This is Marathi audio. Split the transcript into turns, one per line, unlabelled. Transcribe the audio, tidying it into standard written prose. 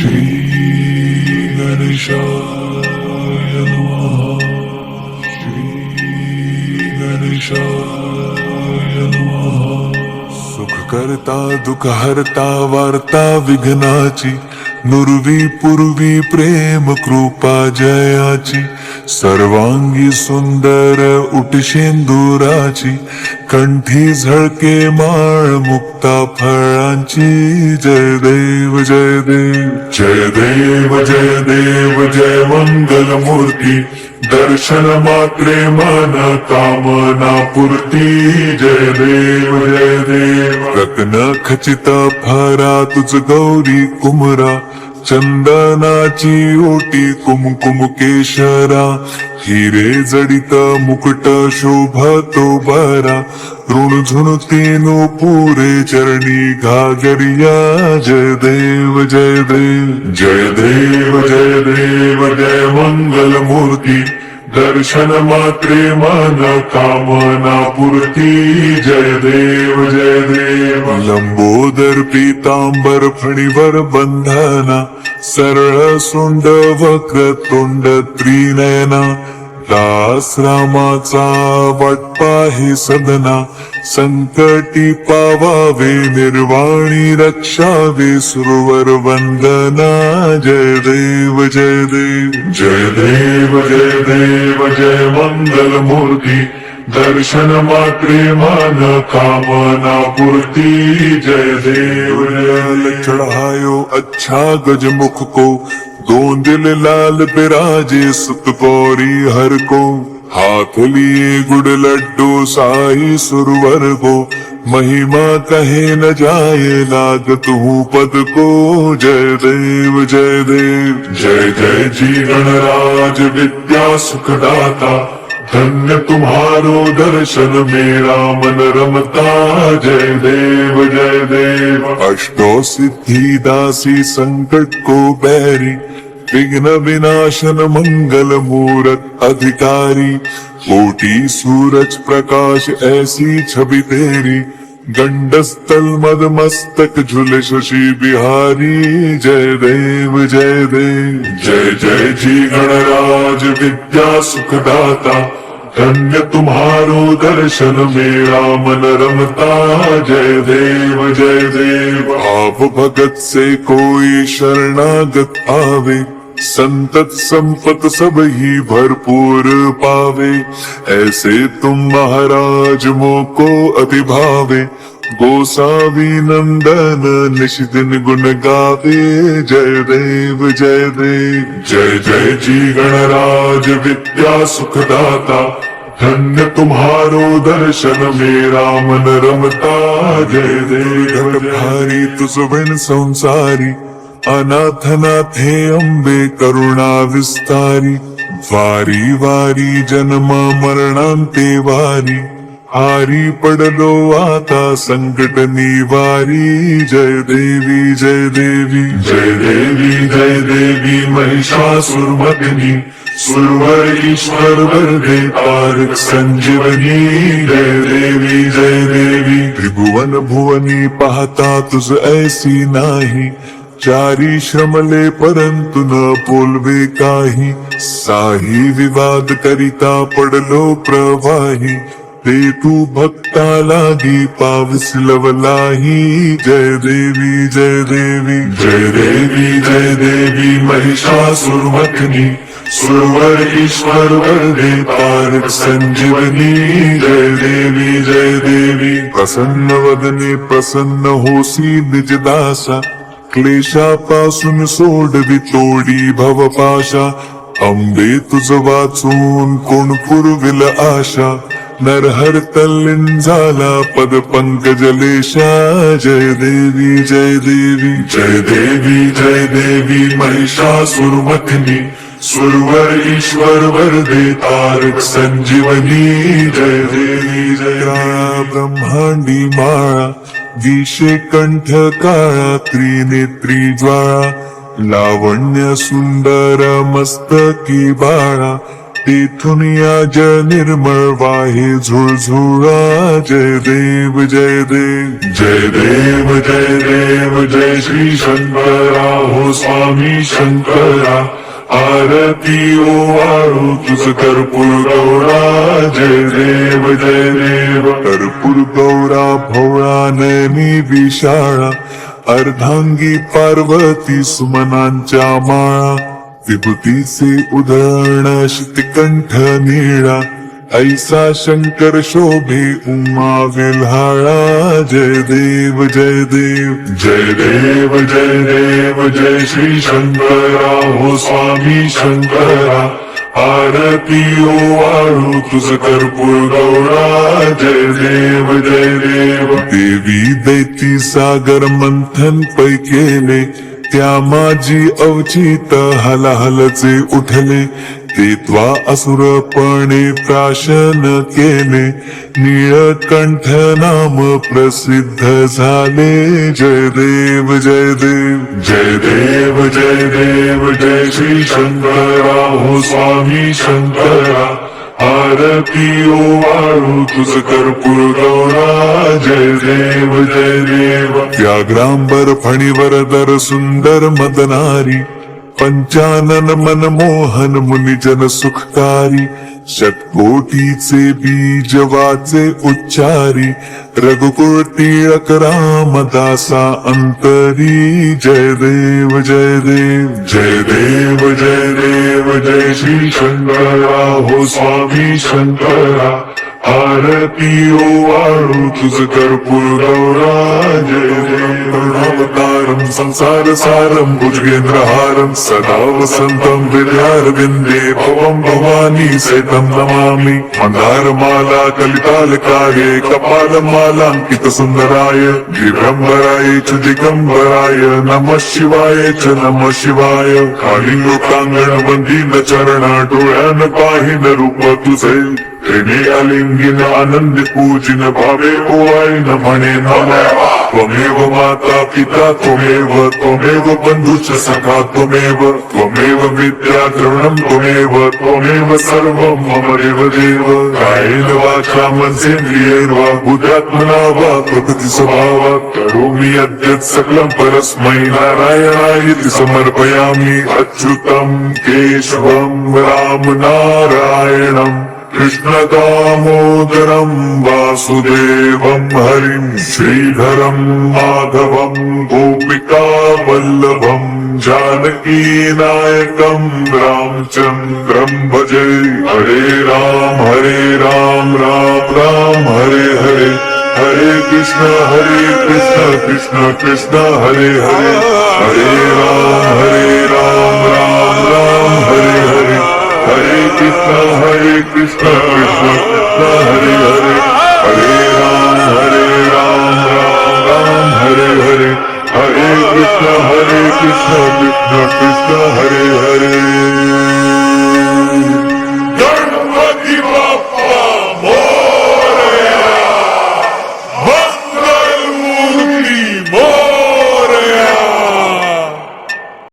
श्री गणेशाय नमः. श्री गणेशाय नमः. सुख करता दुःख हरता वार्ता विघ्नाची, नुरवी पूर्वी प्रेम कृपा जयाची, सर्वांगी सुंदर उटशेंदुराची, कंठी झळके माळ मुक्ता फळांची. जय देव जय देव जय देव जय देव जय मंगल मूर्ती, दर्शन मात्रे मन कामना पूर्ती. जय देव जय देव. रत्न खचित फरा तुझ गौरी कुमरा, चंदनाची ओटी कुमकुम केशरा, हिरे जडित मुकुट शोभतो बरा, ऋणझुणतीनो पुरे चरणी घागरिया. जय देव जय देव जय देव जय देव जय मंगल मूर्ती, दर्शन मात्रे मन कामना पूर्ती. जय देव जय देव. लंबोदर पीतांबर फणीवर बंधना, सरळ सोंड वक्र तोंड त्रिनयना, दास रामाचा वाटपा हे सदना, संकटी पावावे निर्वाणी रक्षावे सुरवर वंदना. जय देव जय देव जय देव जय देव जय मंगल मूर्ती, दर्शन मात्रे मन कामना पूर्ती. जय देव जय. चढ़ायो अच्छा गजमुख को, दोन दिल लाल बिराजे सुत गौरी हर को, हाथ लिए गुड़ लड्डू साई सुरवर को, महिमा कहे न जाए लागत हूँ पद को. जय देव जय देव जय जय जी गणराज विद्या सुखदाता, धन्य तुम्हारो दर्शन मेरा मन रमता. जय देव जय देव. अष्टो सिद्धि दासी संकट को बैरी, विघ्न विनाशन मंगल मूरत अधिकारी, कोटि सूरज प्रकाश ऐसी छवि तेरी, गंडस्थल मद मस्तक झुले शशि बिहारी. जय देव जय देव जय जय जी गणराज विद्या सुखदाता, धन्य तुम्हारो दर्शन मेरा मन रमता. जय देव जय देव. आप भगत से कोई शरणागत आवे, संतत संपत सब ही भरपूर पावे, ऐसे तुम महाराज मोको अति भावे, गोसावी नंदन निश दिन गुण गावे. जय देव जय देव जय जय जी गणराज विद्या सुखदाता, धन्य तुम्हारो दर्शन मेरा मन रमता. जय देव भारी तुझ बिन संसारी, अनाथनाथे अंबे करुणा विस्तारी, वारी वारी जन्म मरणांते वारी, हारी पडलो आता संकट निवारी. जय देवी जय देवी जय देवी जय देवी महिषासुरमर्दिनी, सुरवर ईश्वर वरदे तारक संजीवनी. जय देवी जय देवी. त्रिभुवन भुवनी पाहता तुझ ऐसी नाही, चारी श्रमले परंतु न बोलवे काही, साही विवाद करिता पडलो प्रवाही, ते तू भक्ता लागी पाविस लवलाही. जय देवी जय देवी जय देवी जय देवी महिषासुरमर्दिनी, सुरवर ईश्वर वरदे तारक संजीवनी. जय देवी जय देवी. प्रसन्न वदने प्रसन्न होसी निज दासा, क्लेशापासून सोडवी तोडी भवपाशा, अंबे तुझ वाचून कोण पुरविल आशा, नरहर तल्लीन झाला पद पंकजलेशा. जय देवी जय देवी जय देवी जय देवी महिषासुरमर्दिनी, सुरवर ईश्वर वरदे तारक संजीवनी. जय देवी जय. ब्रह्मांडी माळा, विषे कंठ काळा, त्रिनेत्री ज्वाळा, लावण्य सुंदर मस्तकी बाळा, तेथून या जल निर्मळ वाहे झुळझुळा. जय देव जय देव जय देव जय देव जय श्री शंकरा हो स्वामी शंकरा. आरती ओवाळू तुझ कर्पूर गौरा. जय देव जय देव कर्पूर गौरा भोळा नयनी विशाळा. अर्धांगी पार्वती सुमनांच्या माळा. विभूतीचे उधळण शितकंठ निळा. ऐसा शंकर शोभे उमा विल्हाळा. जय देव जय देव जय देव जय देव जय श्री शंकरा हो स्वामी शंकरा. आरती ओवाळू तुझ कर्पूर गौरा. जय देव जय देव देवी दैती सागर मंथन पै केले. त्या माझी अवचित हलाहलचे उठले. ते त्वा असुरपणे प्राशन केले. नीळकंठ नाम प्रसिद्ध झाले. जय देव जय देव जय देव जय देव जय श्री शंकरा हो स्वामी शंकरा. आरती ओवाळू तुझ कर्पूर गौरा. जय देव जय देव व्याघ्रांबर फणीवर दर सुंदर मदनारी. पंचानन मनमोहन मुनिजन सुखकारी. षटकोटीचे बीज वाचे उच्चारी. रघुकुळ टिळक रामदासा अंतरी. जय देव जय देव जय देव जय देव जय श्री शंकरा हो स्वामी शंकरा. आरती ओवाळू तुझ कर्पूर गौरा. जय देव अवतारम संसार सारम भुजगेंद्रहारम. सदा वसंतम हृदयारविंदे भवम भवानी सहितं नमामि. मंदारमाला कलितालकारे कपालमालांकित सुंदराय. दिगंबराय च दिगंबराय नमः शिवाय च नमः शिवाय. खाली लोकांगण वंदीन चरणा डोळ्यान पाहिन रूप तुझे. प्रेमे आलिंगिन आनंद पूजिन भावे ओवाळीन म्हणे नामा. त्वमेव माता पिता त्वमेव त्वमेव बंधुश्च सखा त्वमेव. त्वमेव विद्या द्रवणं त्वमेव. त्वमेव सर्वं मम देव देव. कायेन वाचा मनसेन्द्रियैर्वा बुद्ध्यात्मना वा प्रकृति स्वभावात्. करोमि यद्यत् सकलं परस्मै नारायणायेति समर्पयामि. अच्युतं केशवं राम नारायणम् कृष्ण दामोदरं वासुदेवं हरिं. श्रीधरं माधवं गोपिका वल्लभं. जानकी नायकं रामचंद्रं भजे. हरे राम राम राम हरे हरे. हरे कृष्ण कृष्ण कृष्ण हरे हरे. हरे राम राम राम हरे हरे. हरे कृष्ण कृष्ण कृष्ण हरे हरे. हरे राम राम राम हरे हरे. हरे कृष्ण कृष्ण कृष्ण हरे